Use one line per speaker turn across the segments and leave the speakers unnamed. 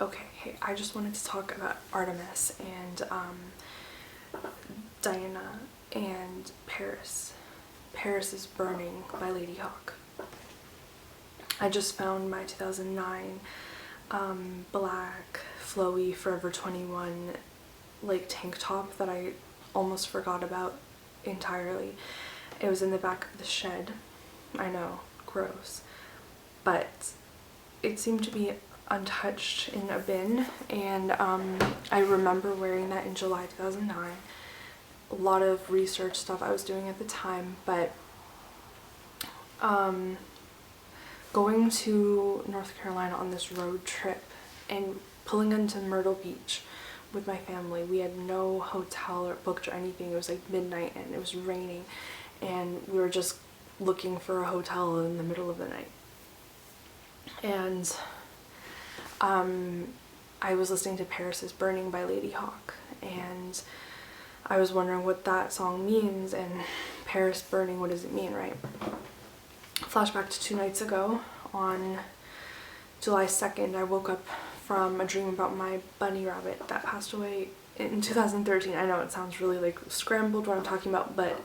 Okay, hey, I just wanted to talk about Artemis and Diana and Paris. Paris is Burning by LadyHawke. I just found my 2009 black flowy Forever 21 like tank top that I almost forgot about entirely. It was in the back of the shed. I know, gross, but it seemed to be untouched in a bin, and I remember wearing that in July 2009. A lot of research stuff I was doing at the time, but going to North Carolina on this road trip and pulling into Myrtle Beach with my family. We had no hotel or booked or anything. It was like midnight and it was raining, and we were just looking for a hotel in the middle of the night. And I was listening to Paris is Burning by LadyHawke, and I was wondering what that song means, and Paris burning, what does it mean, right? Flashback to 2 nights ago on July 2nd, I woke up from a dream about my bunny rabbit that passed away in 2013. I know it sounds really like scrambled what I'm talking about, but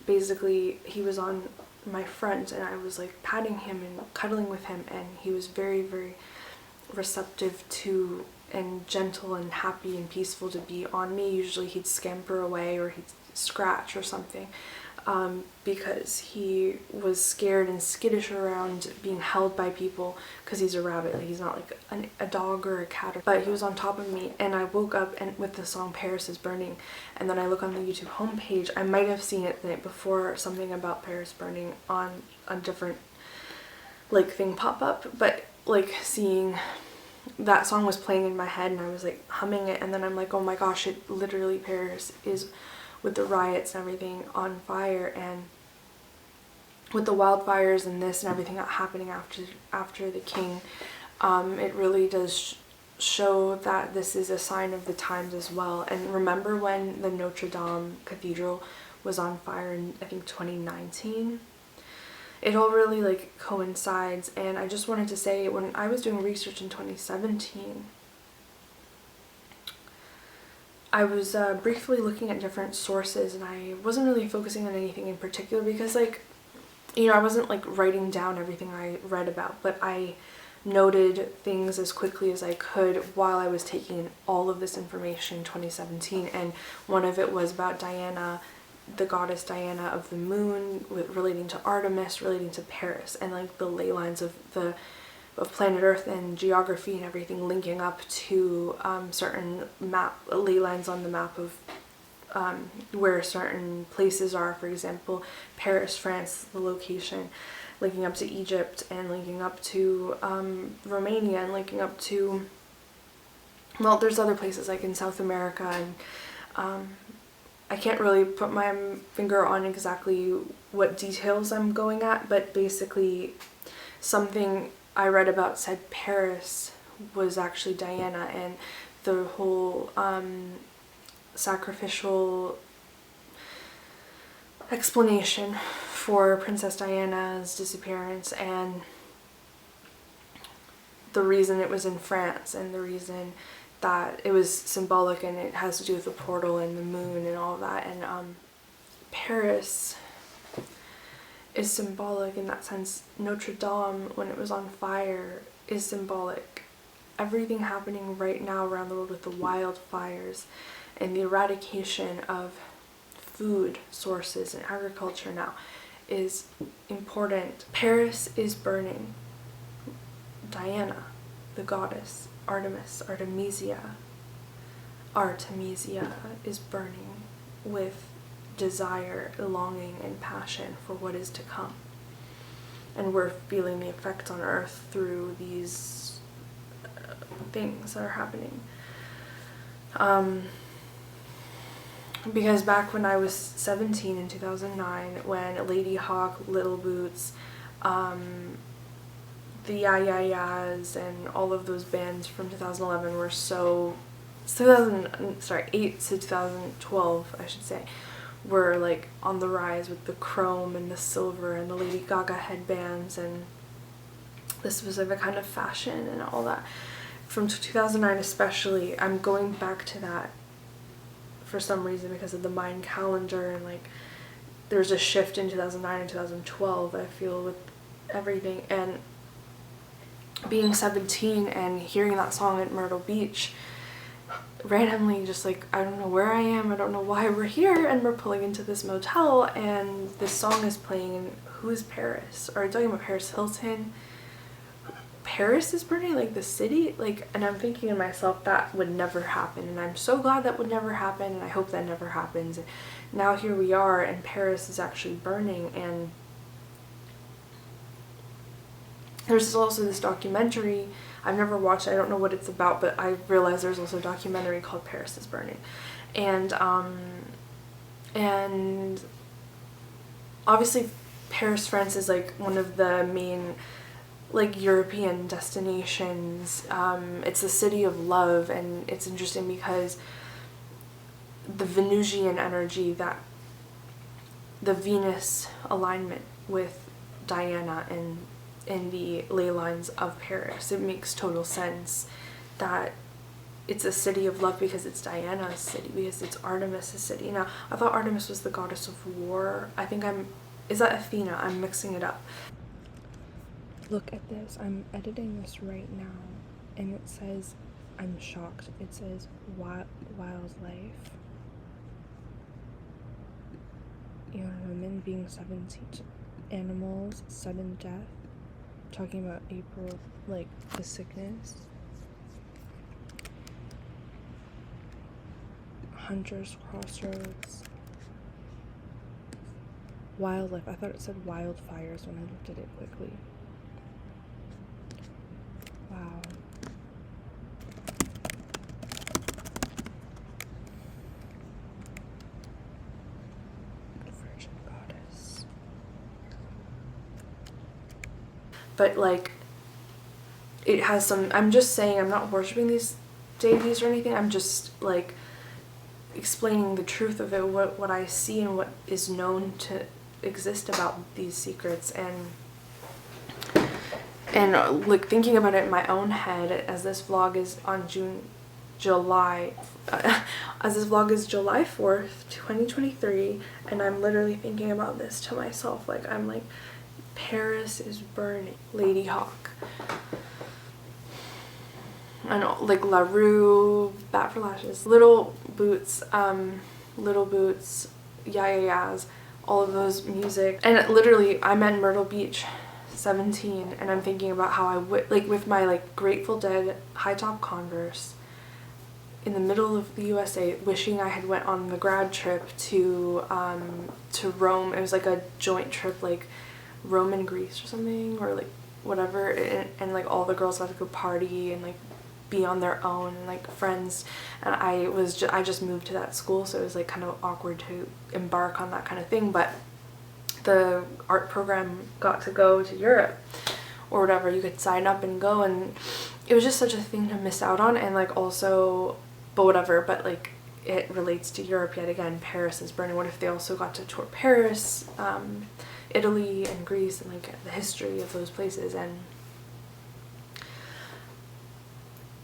basically he was on my front and I was like patting him and cuddling with him, and he was very, very receptive to and gentle and happy and peaceful to be on me. Usually he'd scamper away or he'd scratch or something, because he was scared and skittish around being held by people because he's a rabbit. Like, he's not like a dog or a cat, but he was on top of me. And I woke up and with the song Paris is Burning, and then I look on the YouTube homepage. I might have seen it the night before, something about Paris burning on a different like thing pop up, but like seeing that song was playing in my head and I was like humming it, and then I'm like, oh my gosh, it literally, Paris is, with the riots and everything, on fire, and with the wildfires and this and everything happening after the king, it really does show that this is a sign of the times as well. And remember when the Notre Dame Cathedral was on fire in, I think, 2019? It all really like coincides. And I just wanted to say, when I was doing research in 2017, I was briefly looking at different sources, and I wasn't really focusing on anything in particular because, like, you know, I wasn't like writing down everything I read about, but I noted things as quickly as I could while I was taking in all of this information in 2017. And one of it was about Diana, the goddess Diana of the moon, relating to Artemis, relating to Paris, and like the ley lines of planet Earth and geography and everything linking up to certain ley lines on the map of where certain places are. For example, Paris, France, the location, linking up to Egypt, and linking up to Romania, and linking up to, well, there's other places like in South America, and I can't really put my finger on exactly what details I'm going at, but basically something I read about said Paris was actually Diana, and the whole sacrificial explanation for Princess Diana's disappearance, and the reason it was in France, and the reason that it was symbolic, and it has to do with the portal and the moon and all of that. And Paris is symbolic in that sense. Notre Dame, when it was on fire, is symbolic. Everything happening right now around the world with the wildfires and the eradication of food sources and agriculture now is important. Paris is burning. Diana, the goddess, Artemisia is burning with desire, longing, and passion for what is to come. And we're feeling the effects on Earth through these things that are happening. Because back when I was 17 in 2009, when LadyHawke, Little Boots, the Yeah Yeah Yeahs, and all of those bands from 2011 were so 8 to 2012, I should say, were like on the rise with the chrome and the silver and the Lady Gaga headbands and the specific kind of fashion and all that. from 2009 especially, I'm going back to that for some reason because of the Mayan calendar, and like there's a shift in 2009 and 2012, I feel, with everything. And being 17 and hearing that song at Myrtle Beach randomly, just like, I don't know where I am, I don't know why we're here, and we're pulling into this motel and this song is playing, and who is Paris? Are you talking about Paris Hilton? Paris is burning, like the city? Like, and I'm thinking to myself, that would never happen, and I'm so glad that would never happen, and I hope that never happens. And now here we are, and Paris is actually burning. And there's also this documentary, I've never watched it, I don't know what it's about, but I realize there's also a documentary called Paris is Burning. And obviously Paris, France is like one of the main like European destinations. It's the city of love, and it's interesting because the Venusian energy, that the Venus alignment with Diana and in the ley lines of Paris, it makes total sense that it's a city of love because it's Diana's city, because it's Artemis' city. Now, I thought Artemis was the goddess of war. I think is that Athena? I'm mixing it up. Look at this. I'm editing this right now, and it says, I'm shocked. It says wildlife. Young women being 17. Animals, sudden death. Talking about April, like the sickness. Hunter's Crossroads. Wildlife. I thought it said wildfires when I looked at it quickly. Wow. Virgin Goddess. But like, it has some, I'm just saying, I'm not worshiping these deities or anything, I'm just like explaining the truth of it, what I see and what is known to exist about these secrets. And like thinking about it in my own head, as this vlog is on July 4th, 2023, and I'm literally thinking about this to myself, like I'm like, Paris is burning. LadyHawke. I know, like La Rue, Bat for Lashes, Little Boots, Yeah, all of those music. And literally, I'm at Myrtle Beach, 17, and I'm thinking about how I would, like with my like Grateful Dead high top Converse, in the middle of the USA, wishing I had went on the grad trip to Rome. It was like a joint trip, like Rome and Greece or something, or like whatever, and like all the girls got to go party and like be on their own, and like friends, and I just moved to that school, so it was like kind of awkward to embark on that kind of thing. But the art program got to go to Europe or whatever, you could sign up and go, and it was just such a thing to miss out on. And like also, but whatever, but like it relates to Europe yet again. Paris is burning. What if they also got to tour Paris, Italy and Greece, and like the history of those places? And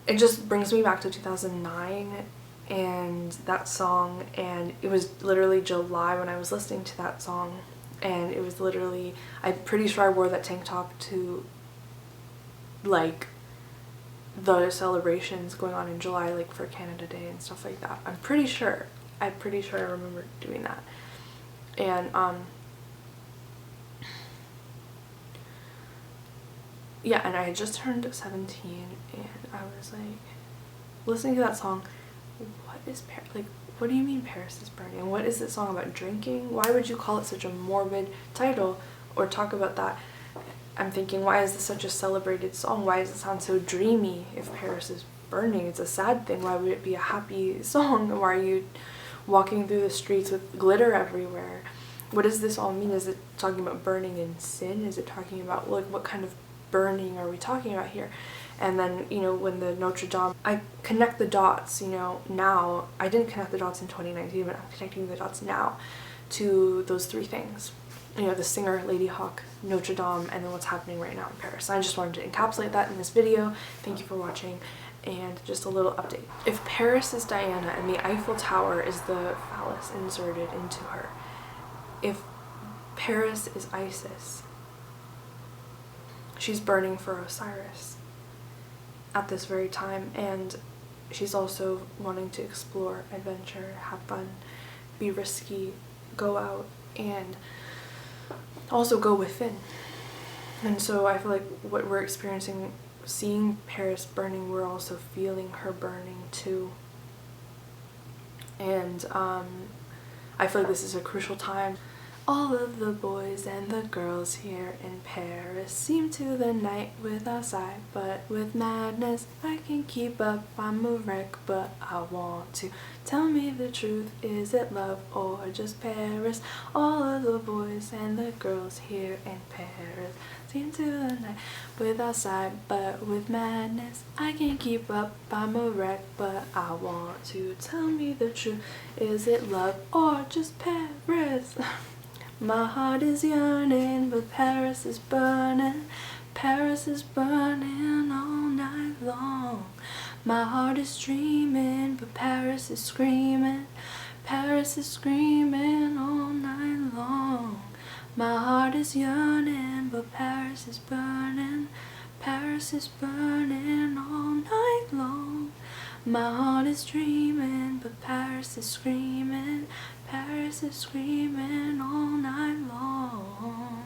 it just brings me back to 2009 and that song. And it was literally July when I was listening to that song, and it was literally, I'm pretty sure I wore that tank top to like the celebrations going on in July, like for Canada Day and stuff like that. I'm pretty sure I remember doing that. And yeah, and I had just turned 17, and I was like listening to that song. What is like, what do you mean Paris is burning? What is this song about? Drinking? Why would you call it such a morbid title or talk about that? I'm thinking, why is this such a celebrated song? Why does it sound so dreamy if Paris is burning? It's a sad thing. Why would it be a happy song? Why are you walking through the streets with glitter everywhere? What does this all mean? Is it talking about burning in sin? Is it talking about, like, what kind of burning are we talking about here? And then, you know, when the Notre Dame, I connect the dots, you know, now. I didn't connect the dots in 2019, but I'm connecting the dots now to those three things. You know, the singer, LadyHawke, Notre Dame, and then what's happening right now in Paris. I just wanted to encapsulate that in this video. Thank you for watching, And just a little update. If Paris is Diana and the Eiffel Tower is the phallus inserted into her, if Paris is Isis, she's burning for Osiris at this very time, and she's also wanting to explore, adventure, have fun, be risky, go out, and also go within. And so I feel like what we're experiencing, seeing Paris burning, we're also feeling her burning too. And I feel like this is a crucial time. All of the boys and the girls here in Paris seem to the night with outside, but with madness I can keep up. I'm a wreck, but I want to. Tell me the truth, is it love or just Paris? All of the boys and the girls here in Paris seem to the night with outside, but with madness I can keep up. I'm a wreck, but I want to. Tell me the truth, is it love or just Paris? My heart is yearning, but Paris is burning. Paris is burning all night long. My heart is dreaming, but Paris is screaming. Paris is screaming all night long. My heart is yearning, but Paris is burning. Paris is burning all night long. My heart is dreaming, but Paris is screaming. Paris is screaming all night long.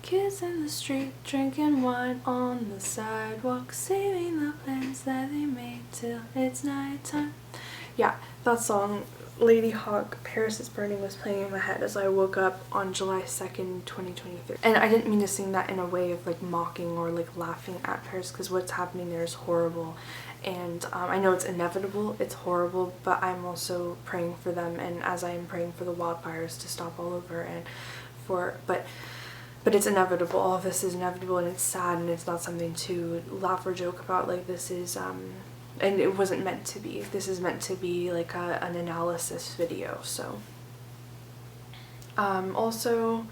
Kids in the street drinking wine on the sidewalk, saving the plans that they made till it's nighttime. Yeah, that song, LadyHawke, Paris is Burning, was playing in my head as I woke up on July 2nd, 2023. And I didn't mean to sing that in a way of like mocking or like laughing at Paris, because what's happening there is horrible. And I know it's inevitable, it's horrible, but I'm also praying for them, and as I am praying for the wildfires to stop all over, and but it's inevitable. All of this is inevitable, and it's sad, and it's not something to laugh or joke about. Like, this is and it wasn't meant to be. This is meant to be like an analysis video. So also